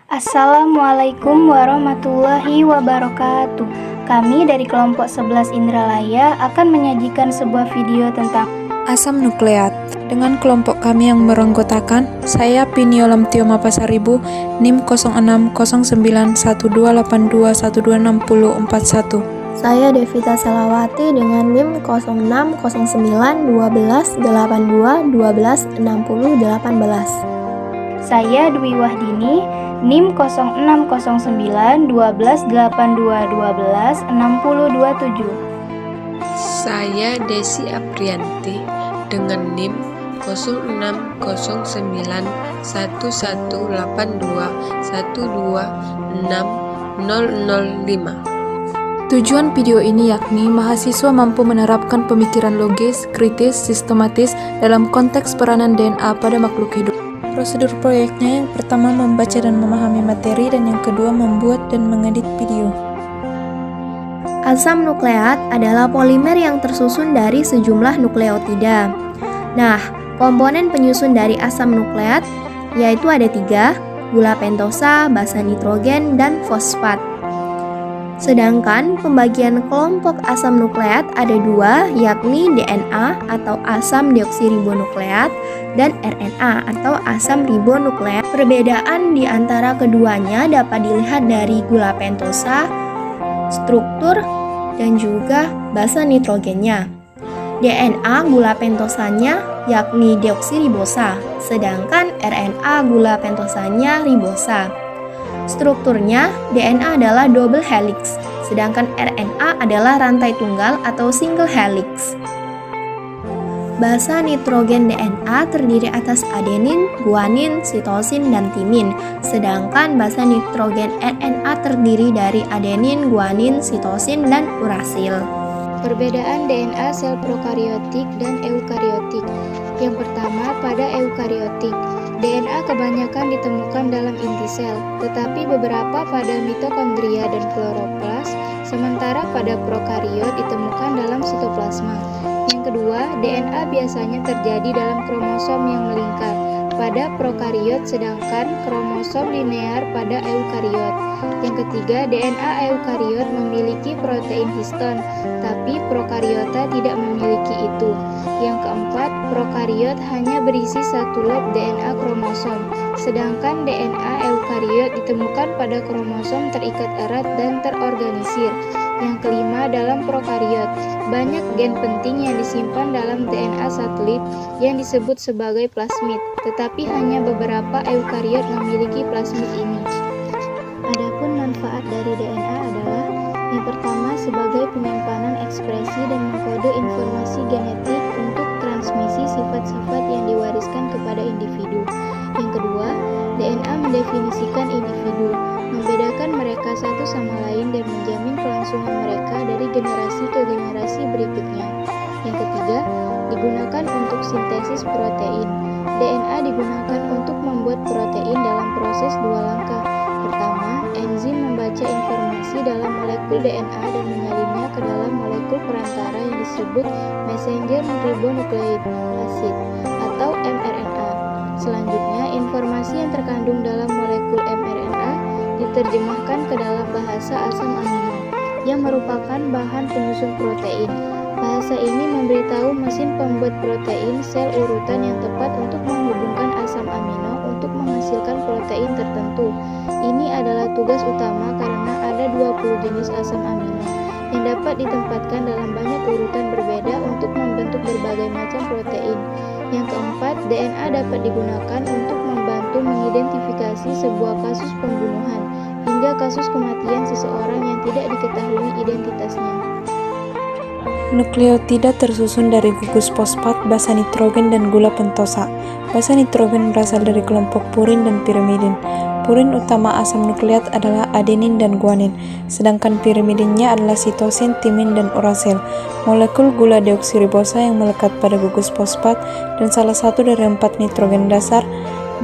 Assalamualaikum warahmatullahi wabarakatuh. Kami dari kelompok 11 Indralaya akan menyajikan sebuah video tentang asam nukleat. Dengan kelompok kami yang beranggotakan, saya Piniolam Tioma Pasaribu, NIM 06091282126041. Saya Devita Selawati dengan NIM 06091282126018. Saya Dwi Wahdini, NIM 06091282126027. Saya Desi Aprianti dengan NIM 06091182126005. Tujuan video ini yakni mahasiswa mampu menerapkan pemikiran logis, kritis, sistematis dalam konteks peranan DNA pada makhluk hidup. Prosedur proyeknya yang pertama membaca dan memahami materi, dan yang kedua membuat dan mengedit video. Asam nukleat adalah polimer yang tersusun dari sejumlah nukleotida. Nah, komponen penyusun dari asam nukleat yaitu ada 3, gula pentosa, basa nitrogen, dan fosfat. Sedangkan pembagian kelompok asam nukleat ada 2, yakni DNA atau asam deoksiribonukleat dan RNA atau asam ribonukleat. Perbedaan di antara keduanya dapat dilihat dari gula pentosa, struktur, dan juga basa nitrogennya. DNA gula pentosanya yakni deoksiribosa, sedangkan RNA gula pentosanya ribosa. Strukturnya, DNA adalah double helix, sedangkan RNA adalah rantai tunggal atau single helix. Basa nitrogen DNA terdiri atas adenin, guanin, sitosin, dan timin, sedangkan basa nitrogen RNA terdiri dari adenin, guanin, sitosin, dan urasil. Perbedaan DNA sel prokariotik dan eukariotik. Yang pertama, pada eukariotik, DNA kebanyakan ditemukan dalam inti sel, tetapi beberapa pada mitokondria dan kloroplas, sementara pada prokariot ditemukan dalam sitoplasma. Yang kedua, DNA biasanya terjadi dalam kromosom yang melingkar pada prokariot, sedangkan kromosom linear pada eukariot. Yang ketiga, DNA eukariot memiliki protein histon, tapi prokariota tidak memiliki itu. Yang keempat, prokariot hanya berisi satu lob DNA kromosom, sedangkan DNA eukariot ditemukan pada kromosom terikat erat dan terorganisir. Yang kelima, dalam prokariot, banyak gen penting yang disimpan dalam DNA satelit yang disebut sebagai plasmid, tetapi hanya beberapa eukariot memiliki plasmid ini. Adapun manfaat dari DNA adalah yang pertama sebagai penyimpanan ekspresi dan mengkode informasi genetik untuk transmisi sifat-sifat yang diwariskan kepada individu. Yang kedua, DNA mendefinisikan individu, membedakan mereka satu sama lain dan menjamin kelangsungan mereka dari generasi ke generasi berikutnya. Yang ketiga, digunakan untuk sintesis protein. DNA digunakan untuk membuat protein dalam proses 2 langkah. Pertama, enzim membaca informasi dalam molekul DNA dan menyalinnya ke dalam molekul perantara yang disebut messenger ribonucleic acid atau mRNA. Selanjutnya, informasi yang terkandung dalam molekul mRNA diterjemahkan ke dalam bahasa asam amino yang merupakan bahan penyusun protein. Bahasa ini memberitahu mesin pembuat protein sel urutan yang tepat untuk menghubungkan asam amino untuk menghasilkan protein tertentu. Ini adalah tugas utama karena ada 20 jenis asam amino yang dapat ditempatkan dalam banyak urutan berbeda untuk membentuk berbagai macam protein. Yang keempat, DNA dapat digunakan untuk membantu mengidentifikasi sebuah kasus pembunuhan hingga kasus kematian seseorang yang tidak diketahui identitasnya. Nukleotida tersusun dari gugus fosfat, basa nitrogen, dan gula pentosa. Basa nitrogen berasal dari kelompok purin dan pirimidin. Purin utama asam nukleat adalah adenin dan guanin, sedangkan pirimidinnya adalah sitosin, timin, dan urasil. Molekul gula deoksiribosa yang melekat pada gugus fosfat dan salah satu dari 4 nitrogen dasar,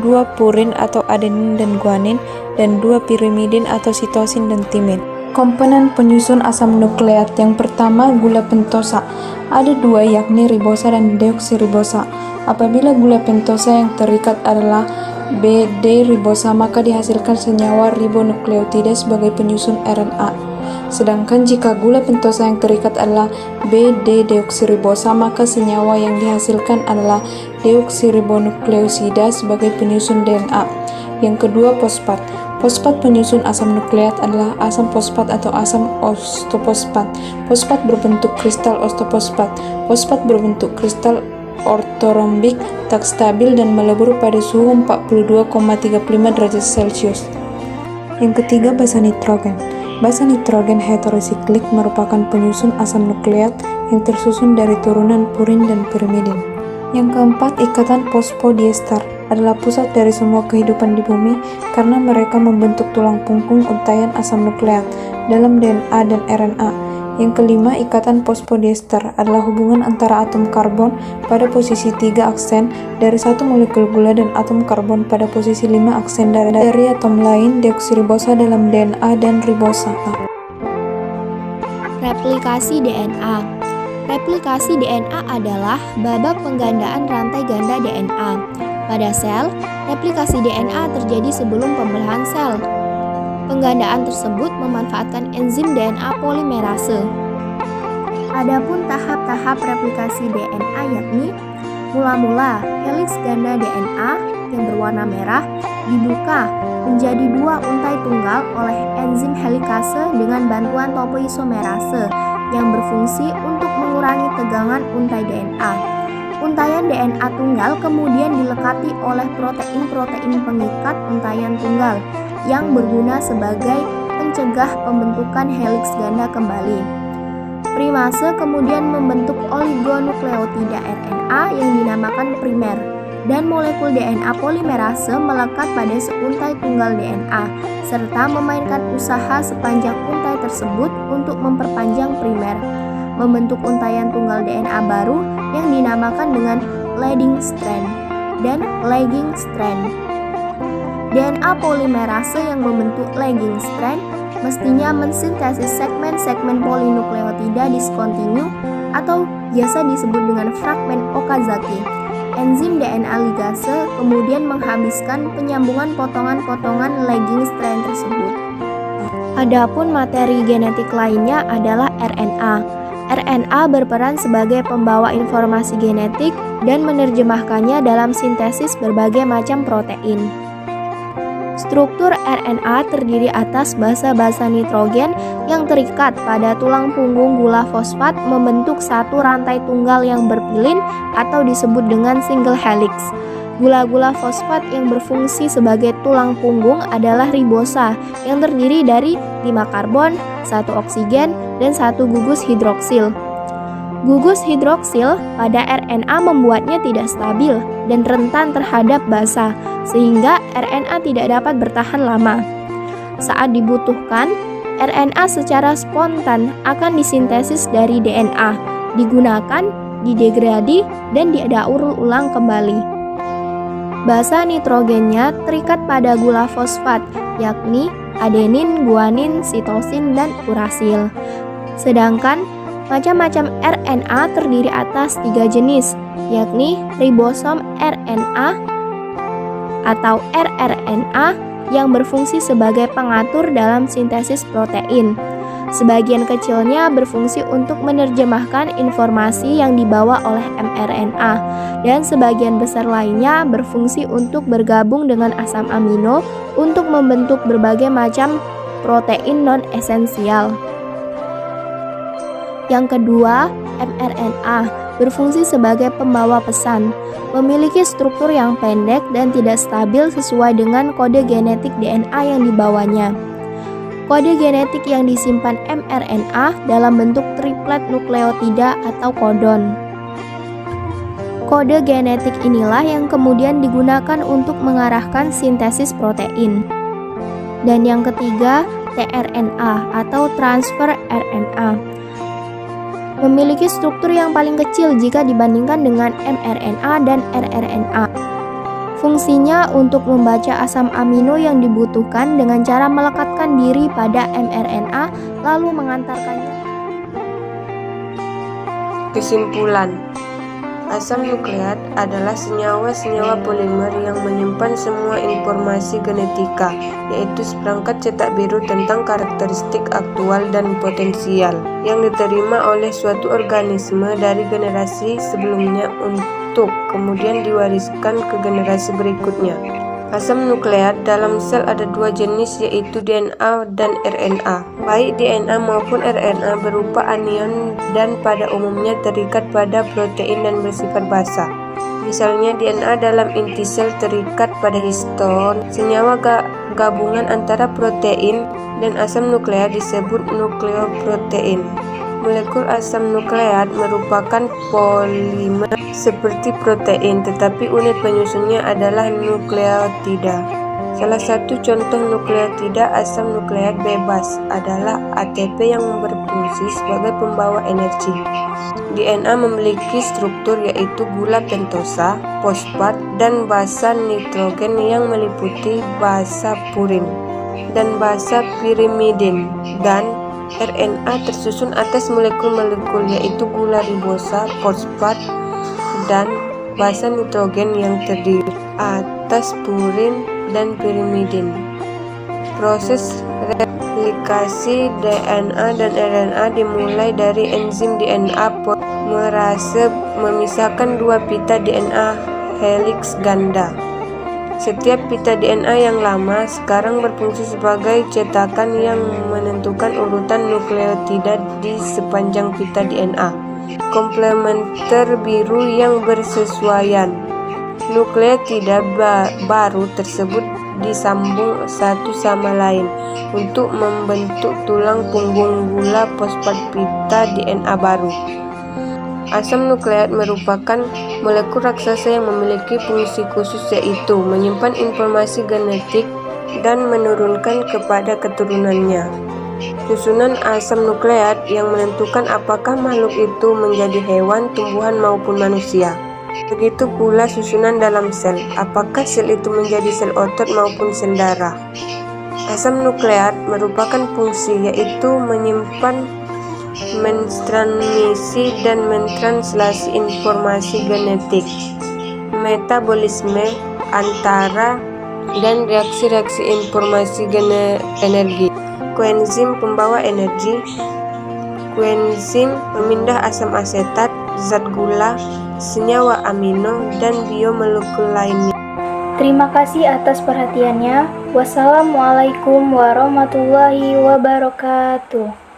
2 purin atau adenin dan guanin, dan 2 pirimidin atau sitosin dan timin. Komponen penyusun asam nukleat yang pertama, gula pentosa. Ada 2, yakni ribosa dan deoksiribosa. Apabila gula pentosa yang terikat adalah BD ribosa, maka dihasilkan senyawa ribonukleotida sebagai penyusun RNA. Sedangkan jika gula pentosa yang terikat adalah BD deoksiribosa, maka senyawa yang dihasilkan adalah deoksiribonukleosida sebagai penyusun DNA. Yang kedua, fosfat. Fosfat penyusun asam nukleat adalah asam fosfat atau asam ortofosfat. Fosfat berbentuk kristal ortofosfat. Fosfat berbentuk kristal ortorombik, tak stabil dan melebur pada suhu 42,35 derajat Celcius. Yang ketiga, basa nitrogen. Basa nitrogen heterosiklik merupakan penyusun asam nukleat yang tersusun dari turunan purin dan pirimidin. Yang keempat, ikatan fosfodiester adalah pusat dari semua kehidupan di bumi karena mereka membentuk tulang punggung untayan asam nukleat dalam DNA dan RNA. Yang kelima, ikatan fosfodiester adalah hubungan antara atom karbon pada posisi 3 aksen dari satu molekul gula dan atom karbon pada posisi 5 aksen dari atom lain deoksiribosa dalam DNA dan ribosa. Replikasi DNA. Replikasi DNA adalah babak penggandaan rantai ganda DNA. Pada sel, replikasi DNA terjadi sebelum pembelahan sel. Penggandaan tersebut memanfaatkan enzim DNA polimerase. Adapun tahap-tahap replikasi DNA yakni mula-mula heliks ganda DNA yang berwarna merah dibuka menjadi 2 untai tunggal oleh enzim helikase dengan bantuan topoisomerase yang berfungsi untuk mengurangi tegangan untai DNA. Untaian DNA tunggal kemudian dilekati oleh protein-protein pengikat untaian tunggal yang berguna sebagai pencegah pembentukan heliks ganda kembali. Primase kemudian membentuk oligonukleotida RNA yang dinamakan primer, dan molekul DNA polimerase melekat pada seuntai tunggal DNA, serta memainkan usaha sepanjang untai tersebut untuk memperpanjang primer, membentuk untaian tunggal DNA baru yang dinamakan dengan leading strand dan lagging strand. DNA polimerase yang membentuk lagging strand mestinya mensintesis segmen-segmen polinukleotida diskontinu atau biasa disebut dengan fragmen Okazaki. Enzim DNA ligase kemudian menghabiskan penyambungan potongan-potongan lagging strand tersebut. Adapun materi genetik lainnya adalah RNA. RNA berperan sebagai pembawa informasi genetik dan menerjemahkannya dalam sintesis berbagai macam protein. Struktur RNA terdiri atas basa-basa nitrogen yang terikat pada tulang punggung gula fosfat membentuk satu rantai tunggal yang berpilin atau disebut dengan single helix. Gula-gula fosfat yang berfungsi sebagai tulang punggung adalah ribosa yang terdiri dari 5 karbon, 1 oksigen, dan 1 gugus hidroksil. Gugus hidroksil pada RNA membuatnya tidak stabil dan rentan terhadap basa, sehingga RNA tidak dapat bertahan lama. Saat dibutuhkan, RNA secara spontan akan disintesis dari DNA, digunakan, didegradi, dan didaur ulang kembali. Basa nitrogennya terikat pada gula fosfat, yakni adenin, guanin, sitosin, dan urasil. Sedangkan macam-macam RNA terdiri atas 3 jenis, yakni ribosom RNA atau rRNA yang berfungsi sebagai pengatur dalam sintesis protein. Sebagian kecilnya berfungsi untuk menerjemahkan informasi yang dibawa oleh mRNA, dan sebagian besar lainnya berfungsi untuk bergabung dengan asam amino untuk membentuk berbagai macam protein non-esensial. Yang kedua, mRNA berfungsi sebagai pembawa pesan, memiliki struktur yang pendek dan tidak stabil sesuai dengan kode genetik DNA yang dibawanya. Kode genetik yang disimpan mRNA dalam bentuk triplet nukleotida atau kodon. Kode genetik inilah yang kemudian digunakan untuk mengarahkan sintesis protein. Dan yang ketiga, tRNA atau transfer RNA. Memiliki struktur yang paling kecil jika dibandingkan dengan mRNA dan rRNA. Fungsinya untuk membaca asam amino yang dibutuhkan dengan cara melekatkan diri pada mRNA lalu mengantarkannya. Kesimpulan, Asam nukleat adalah senyawa-senyawa polimer yang menyimpan semua informasi genetika, yaitu seperangkat cetak biru tentang karakteristik aktual dan potensial yang diterima oleh suatu organisme dari generasi sebelumnya untuk kemudian diwariskan ke generasi berikutnya. Asam nukleat dalam sel ada dua jenis, yaitu DNA dan RNA. Baik DNA maupun RNA berupa anion dan pada umumnya terikat pada protein dan bersifat basa. Misalnya DNA dalam inti sel terikat pada histon, senyawa gabungan antara protein dan asam nukleat disebut nukleoprotein. Molekul asam nukleat merupakan polimer seperti protein, tetapi unit penyusunnya adalah nukleotida. Salah satu contoh nukleotida asam nukleat bebas adalah ATP yang berfungsi sebagai pembawa energi. DNA memiliki struktur yaitu gula pentosa, fosfat, dan basa nitrogen yang meliputi basa purin dan basa pirimidin, dan RNA tersusun atas molekul-molekul yaitu gula ribosa, fosfat, dan basa nitrogen yang terdiri atas purin dan pirimidin. Proses replikasi DNA dan RNA dimulai dari enzim DNA pomerase memisahkan dua pita DNA heliks ganda. Setiap pita DNA yang lama sekarang berfungsi sebagai cetakan yang menentukan urutan nukleotida di sepanjang pita DNA. Komplementer biru yang bersesuaian. Nukleotida baru tersebut disambung satu sama lain untuk membentuk tulang punggung gula fosfat pita DNA baru. Asam nukleat merupakan molekul raksasa yang memiliki fungsi khusus, yaitu menyimpan informasi genetik dan menurunkan kepada keturunannya. Susunan asam nukleat yang menentukan apakah makhluk itu menjadi hewan, tumbuhan maupun manusia. Begitu pula susunan dalam sel, apakah sel itu menjadi sel otot maupun sel darah. Asam nukleat merupakan fungsi yaitu menyimpan, mentransmisi dan mentranslasi informasi genetik, metabolisme antara dan reaksi-reaksi informasi energi. Koenzim pembawa energi. Koenzim pemindah asam asetat, zat gula, senyawa amino, dan biomolekul lainnya. Terima kasih atas perhatiannya. Wassalamualaikum warahmatullahi wabarakatuh.